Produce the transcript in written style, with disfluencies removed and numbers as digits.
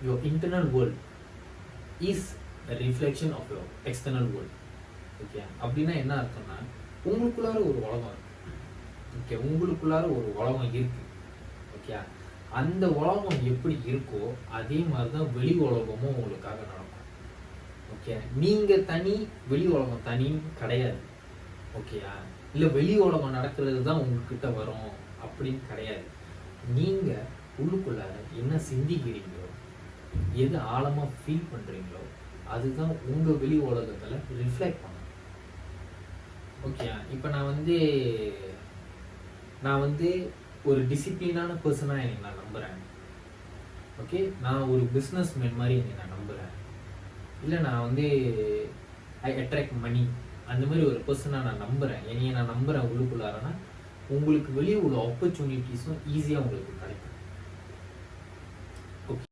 your internal world is a reflection of your external world. Okay, அப்படின்னா என்ன அர்த்தம்னா உங்களுக்குள்ளார ஒரு உலகம் இருக்கு. ஓகே, உங்களுக்குள்ளார ஒரு உலகம் இருக்கு. ஓகே, அந்த உலகம் எப்படி இருக்கோ அதே மாதிரி தான் வெளி உலகமும் உங்களுக்காக நடக்கும். ஓகே, நீங்க தனி, வெளி உலகம் தனின்னு கிடையாது. ஓகேயா, இல்லை வெளி உலகம் நடக்கிறது தான் உங்ககிட்ட வரும் அப்படின்னு கிடையாது. நீங்க உள்ளுக்குள்ளார என்ன சிந்திக்கிறீங்களோ, எது ஆழமா ஃபீல் பண்றீங்களோ அதுதான் உங்க வெளி உலகத்துல ரிஃப்ளெக்ட் பண்ணும். ஓகே, இப்போ நான் வந்து ஒரு டிசிப்ளினான பர்சனாக என்னை நான் நம்புகிறேன். ஓகே, நான் ஒரு பிஸ்னஸ் மேன் மாதிரி என்னை நான் நம்புகிறேன். இல்லை நான் வந்து ஐ அட்ராக்ட் மணி அந்த மாதிரி ஒரு பர்சனாக நான் நம்புகிறேன். என்னையை நான் நம்புகிறேன் உள்ளுக்குள்ளாரனா உங்களுக்கு வெளியே உள்ள ஆப்பர்ச்சுனிட்டிஸும் ஈஸியாக உங்களுக்கு கிடைக்கும்.